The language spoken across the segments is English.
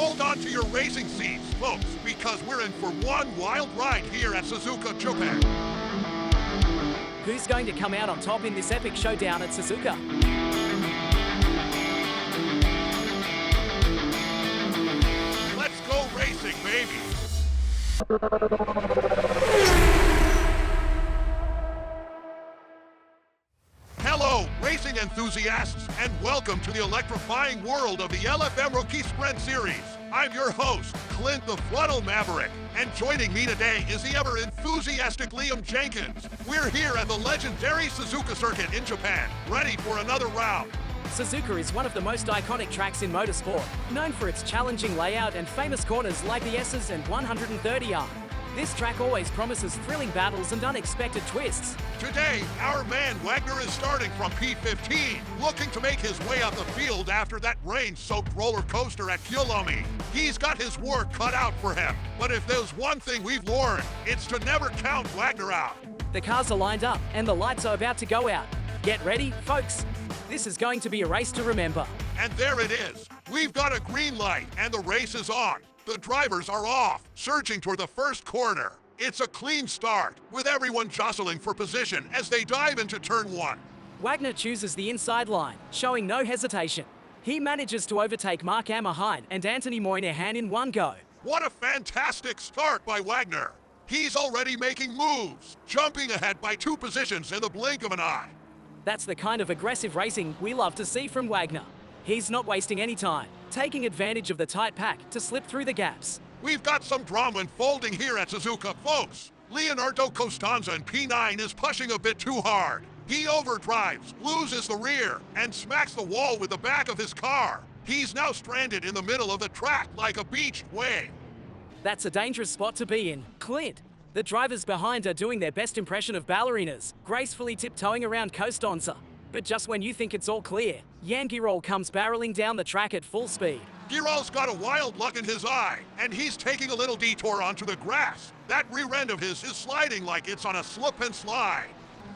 hold on to your racing seats, folks, because we're in for one wild ride here at Suzuka, Japan. Who's going to come out on top in this epic showdown at Suzuka? Let's go racing, baby! Hello, racing enthusiasts, and welcome to the electrifying world of the LFM Rookie Sprint Series. I'm your host, Clint the Throttle Maverick, and joining me today is the ever-enthusiastic Liam Jenkins. We're here at the legendary Suzuka circuit in Japan, ready for another round. Suzuka is one of the most iconic tracks in motorsport, known for its challenging layout and famous corners like the S's and 130R. This track always promises thrilling battles and unexpected twists. Today, our man Wagner is starting from P15, looking to make his way up the field after that rain-soaked roller coaster at Kyolomi. He's got his work cut out for him, but if there's one thing we've learned, it's to never count Wagner out. The cars are lined up and the lights are about to go out. Get ready, folks. This is going to be a race to remember. And there it is. We've got a green light and the race is on. The drivers are off, surging toward the first corner. It's a clean start, with everyone jostling for position as they dive into turn one. Wagner chooses the inside line, showing no hesitation. He manages to overtake Mark Ammerhein and Anthony Moynihan in one go. What a fantastic start by Wagner. He's already making moves, jumping ahead by 2 positions in the blink of an eye. That's the kind of aggressive racing we love to see from Wagner. He's not wasting any time, taking advantage of the tight pack to slip through the gaps. We've got some drama unfolding here at Suzuka, folks. Leonardo Costanza in P9 is pushing a bit too hard. He overdrives, loses the rear, and smacks the wall with the back of his car. He's now stranded in the middle of the track like a beached wave. That's a dangerous spot to be in, Clint. The drivers behind are doing their best impression of ballerinas, gracefully tiptoeing around Costanza. But just when you think it's all clear, Jan Girol comes barreling down the track at full speed. Girol's got a wild look in his eye, and he's taking a little detour onto the grass. That rear end of his is sliding like it's on a slip and slide.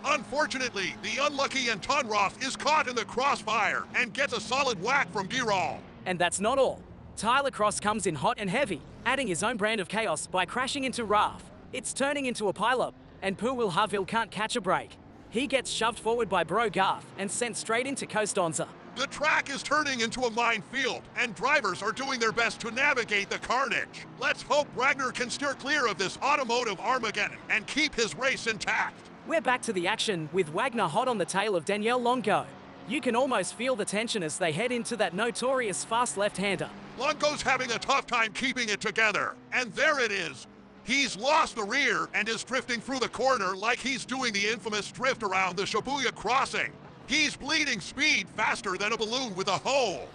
Unfortunately, the unlucky Anton Roth is caught in the crossfire and gets a solid whack from Girol. And that's not all. Tyler Cross comes in hot and heavy, adding his own brand of chaos by crashing into Raf. It's turning into a pileup, and Puil Havil can't catch a break. He gets shoved forward by Bro Garth and sent straight into Costanza. The track is turning into a minefield, and drivers are doing their best to navigate the carnage. Let's hope Wagner can steer clear of this automotive Armageddon and keep his race intact. We're back to the action with Wagner hot on the tail of Daniel Longo. You can almost feel the tension as they head into that notorious fast left-hander. Longo's having a tough time keeping it together, and there it is. He's lost the rear and is drifting through the corner like he's doing the infamous drift around the Shibuya crossing. He's bleeding speed faster than a balloon with a hole.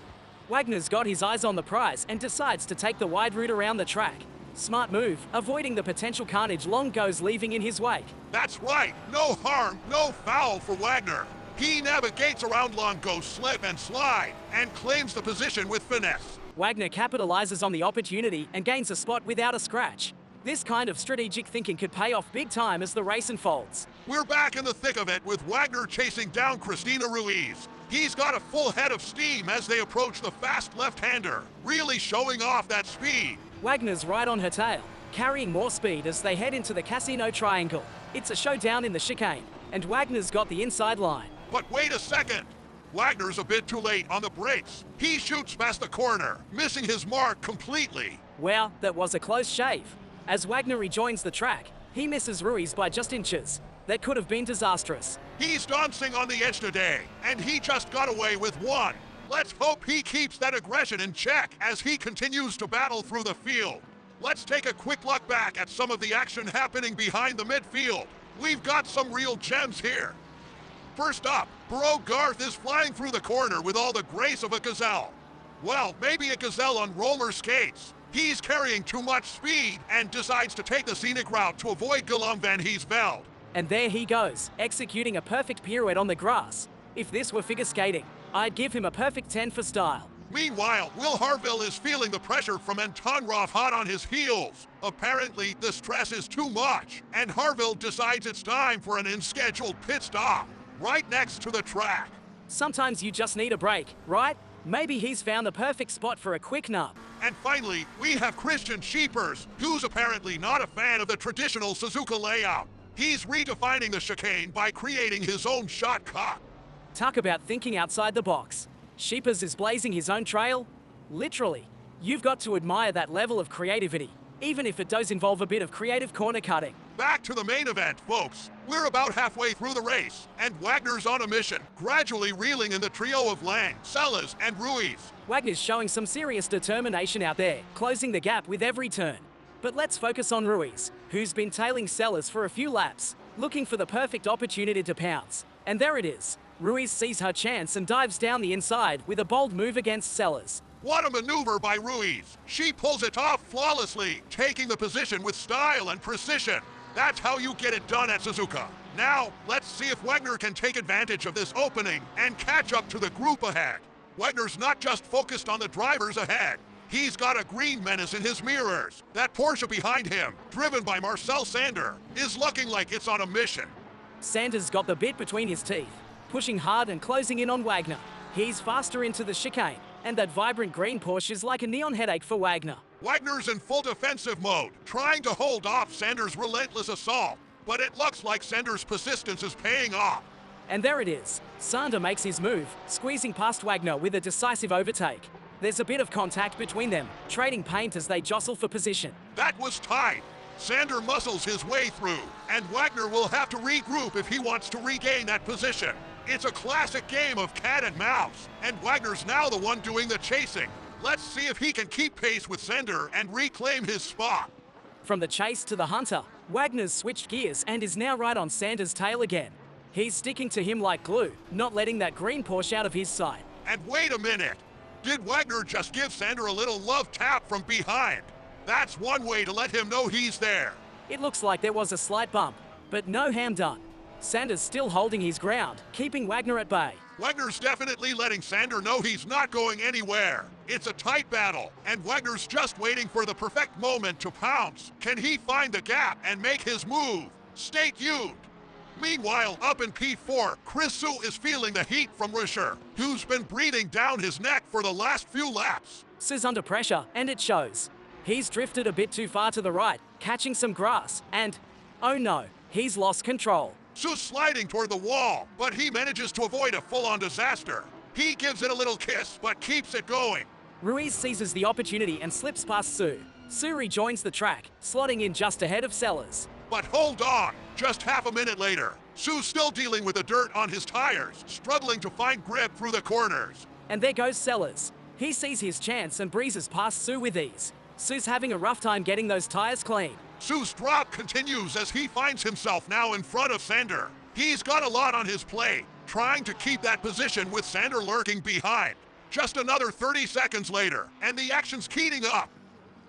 Wagner's got his eyes on the prize and decides to take the wide route around the track. Smart move, avoiding the potential carnage Longo's leaving in his wake. That's right, no harm, no foul for Wagner. He navigates around Longo's slip and slide and claims the position with finesse. Wagner capitalizes on the opportunity and gains a spot without a scratch. This kind of strategic thinking could pay off big time as the race unfolds. We're back in the thick of it with Wagner chasing down Cristina Ruiz. He's got a full head of steam as they approach the fast left-hander, really showing off that speed. Wagner's right on her tail, carrying more speed as they head into the Casino Triangle. It's a showdown in the chicane, and Wagner's got the inside line. But wait a second. Wagner's a bit too late on the brakes. He shoots past the corner, missing his mark completely. Well, that was a close shave. As Wagner rejoins the track, he misses Ruiz by just inches. That could have been disastrous. He's dancing on the edge today, and he just got away with one. Let's hope he keeps that aggression in check as he continues to battle through the field. Let's take a quick look back at some of the action happening behind the midfield. We've got some real gems here. First up, Bro Garth is flying through the corner with all the grace of a gazelle. Well, maybe a gazelle on roller skates. He's carrying too much speed and decides to take the scenic route to avoid Guillaume van Heesveld. And there he goes, executing a perfect pirouette on the grass. If this were figure skating, I'd give him a perfect 10 for style. Meanwhile, Will Harville is feeling the pressure from Anton Roth hot on his heels. Apparently, the stress is too much, and Harville decides it's time for an unscheduled pit stop, right next to the track. Sometimes you just need a break, right? Maybe he's found the perfect spot for a quick nub. And finally, we have Christian Sheepers, who's apparently not a fan of the traditional Suzuka layout. He's redefining the chicane by creating his own shortcut. Talk about thinking outside the box. Sheepers is blazing his own trail. Literally. You've got to admire that level of creativity, even if it does involve a bit of creative corner cutting. Back to the main event, folks. We're about halfway through the race, and Wagner's on a mission, gradually reeling in the trio of Lang, Sellers, and Ruiz. Wagner's showing some serious determination out there, closing the gap with every turn. But let's focus on Ruiz, who's been tailing Sellers for a few laps, looking for the perfect opportunity to pounce. And there it is. Ruiz sees her chance and dives down the inside with a bold move against Sellers. What a maneuver by Ruiz. She pulls it off flawlessly, taking the position with style and precision. That's how you get it done at Suzuka. Now, let's see if Wagner can take advantage of this opening and catch up to the group ahead. Wagner's not just focused on the drivers ahead. He's got a green menace in his mirrors. That Porsche behind him, driven by Marcel Sander, is looking like it's on a mission. Sanders got the bit between his teeth, pushing hard and closing in on Wagner. He's faster into the chicane, and that vibrant green Porsche is like a neon headache for Wagner. Wagner's in full defensive mode, trying to hold off Sanders' relentless assault, but it looks like Sanders' persistence is paying off. And there it is. Sander makes his move, squeezing past Wagner with a decisive overtake. There's a bit of contact between them, trading paint as they jostle for position. That was tight. Sander muscles his way through, and Wagner will have to regroup if he wants to regain that position. It's a classic game of cat and mouse, and Wagner's now the one doing the chasing. Let's see if he can keep pace with Sander and reclaim his spot. From the chase to the hunter, Wagner's switched gears and is now right on Sanders' tail again. He's sticking to him like glue, not letting that green Porsche out of his sight. And wait a minute. Did Wagner just give Sander a little love tap from behind? That's one way to let him know he's there. It looks like there was a slight bump, but no harm done. Sanders still holding his ground, keeping Wagner at bay. Wagner's definitely letting Sander know he's not going anywhere. It's a tight battle, and Wagner's just waiting for the perfect moment to pounce. Can he find the gap and make his move? Stay tuned. Meanwhile, up in P4, Chris Sue is feeling the heat from Rischer, who's been breathing down his neck for the last few laps. Sue's under pressure, and it shows. He's drifted a bit too far to the right, catching some grass, and, oh no, he's lost control. Sue's sliding toward the wall, but he manages to avoid a full-on disaster. He gives it a little kiss, but keeps it going. Ruiz seizes the opportunity and slips past Sue. Sue rejoins the track, slotting in just ahead of Sellers. But hold on, just half a minute later, Sue's still dealing with the dirt on his tires, struggling to find grip through the corners. And there goes Sellers. He sees his chance and breezes past Sue with ease. Sue's having a rough time getting those tires clean. Sue's drop continues as he finds himself now in front of Sander. He's got a lot on his plate, trying to keep that position with Sander lurking behind. Just another 30 seconds later, and the action's heating up.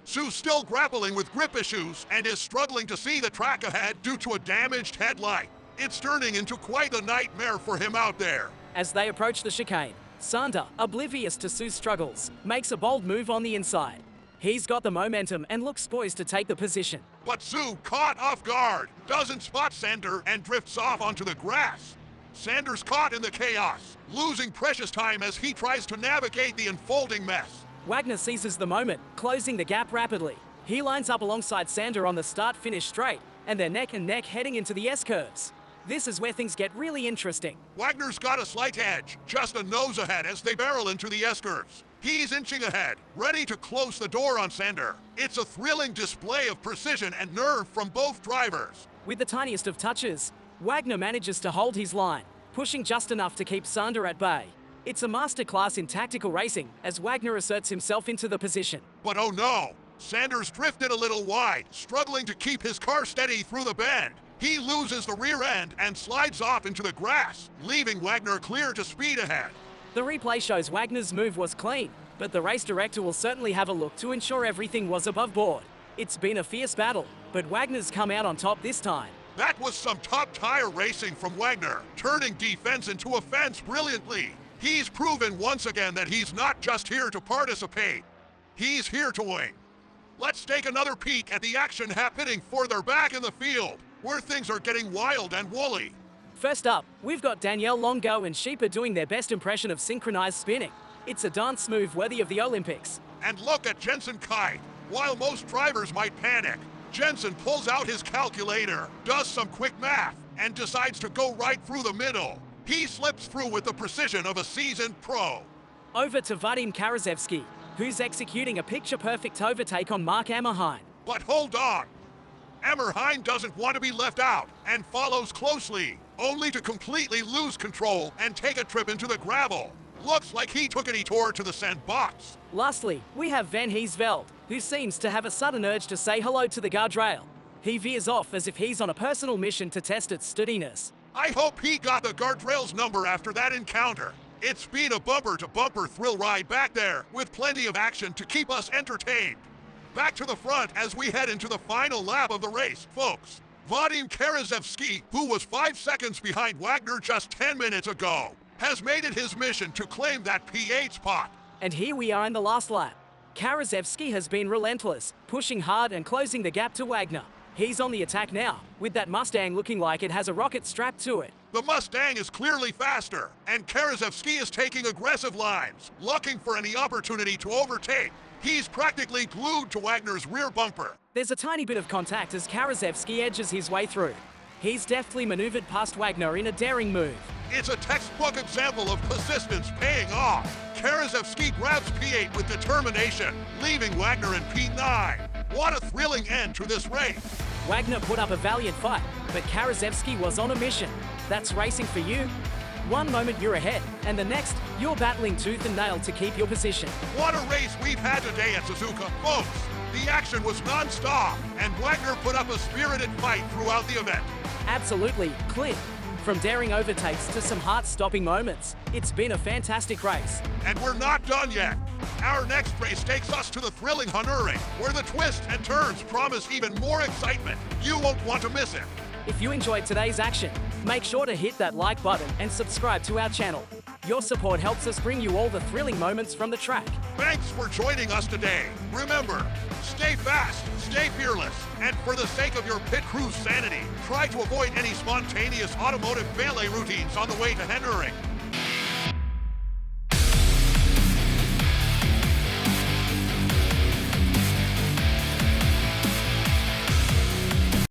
Sue's still grappling with grip issues and is struggling to see the track ahead due to a damaged headlight. It's turning into quite a nightmare for him out there. As they approach the chicane, Sander, oblivious to Sue's struggles, makes a bold move on the inside. He's got the momentum and looks poised to take the position. But Sue, caught off guard, doesn't spot Sander and drifts off onto the grass. Sander's caught in the chaos, losing precious time as he tries to navigate the unfolding mess. Wagner seizes the moment, closing the gap rapidly. He lines up alongside Sander on the start-finish straight, and they're neck and neck heading into the S-curves. This is where things get really interesting. Wagner's got a slight edge, just a nose ahead as they barrel into the S-curves. He's inching ahead, ready to close the door on Sander. It's a thrilling display of precision and nerve from both drivers. With the tiniest of touches, Wagner manages to hold his line, pushing just enough to keep Sander at bay. It's a masterclass in tactical racing as Wagner asserts himself into the position. But oh no, Sander's drifted a little wide, struggling to keep his car steady through the bend. He loses the rear end and slides off into the grass, leaving Wagner clear to speed ahead. The replay shows Wagner's move was clean, but the race director will certainly have a look to ensure everything was above board. It's been a fierce battle, but Wagner's come out on top this time. That was some top tire racing from Wagner, turning defense into offense brilliantly. He's proven once again that he's not just here to participate. He's here to win. Let's take another peek at the action happening further back in the field, where things are getting wild and woolly. First up, we've got Danielle Longo and Sheeper doing their best impression of synchronized spinning. It's a dance move worthy of the Olympics. And look at Jensen Kite. While most drivers might panic, Jensen pulls out his calculator, does some quick math, and decides to go right through the middle. He slips through with the precision of a seasoned pro. Over to Vadim Karaszewski, who's executing a picture-perfect overtake on Mark Emmerheim. But hold on. Emmerheim doesn't want to be left out and follows closely, only to completely lose control and take a trip into the gravel. Looks like he took a detour to the sandbox. Lastly, we have Van Heesveld, who seems to have a sudden urge to say hello to the guardrail. He veers off as if he's on a personal mission to test its sturdiness. I hope he got the guardrail's number after that encounter. It's been a bumper-to-bumper thrill ride back there, with plenty of action to keep us entertained. Back to the front as we head into the final lap of the race, folks. Vadim Karaszewski, who was 5 seconds behind Wagner just 10 minutes ago, has made it his mission to claim that P8 spot. And here we are in the last lap. Karaszewski has been relentless, pushing hard and closing the gap to Wagner. He's on the attack now, with that Mustang looking like it has a rocket strapped to it. The Mustang is clearly faster, and Karaszewski is taking aggressive lines, looking for any opportunity to overtake. He's practically glued to Wagner's rear bumper. There's a tiny bit of contact as Karaszewski edges his way through. He's deftly maneuvered past Wagner in a daring move. It's a textbook example of persistence paying off. Karaszewski grabs P8 with determination, leaving Wagner in P9. What a thrilling end to this race. Wagner put up a valiant fight, but Karaszewski was on a mission. That's racing for you. One moment you're ahead, and the next, you're battling tooth and nail to keep your position. What a race we've had today at Suzuka, folks. The action was non-stop, and Wagner put up a spirited fight throughout the event. Absolutely, Clint. From daring overtakes to some heart-stopping moments, it's been a fantastic race. And we're not done yet. Our next race takes us to the thrilling Hungaroring, where the twists and turns promise even more excitement. You won't want to miss it. If you enjoyed today's action, make sure to hit that like button and subscribe to our channel. Your support helps us bring you all the thrilling moments from the track. Thanks for joining us today. Remember, stay fast, stay fearless, and for the sake of your pit crew's sanity, try to avoid any spontaneous automotive valet routines on the way to Hungaroring.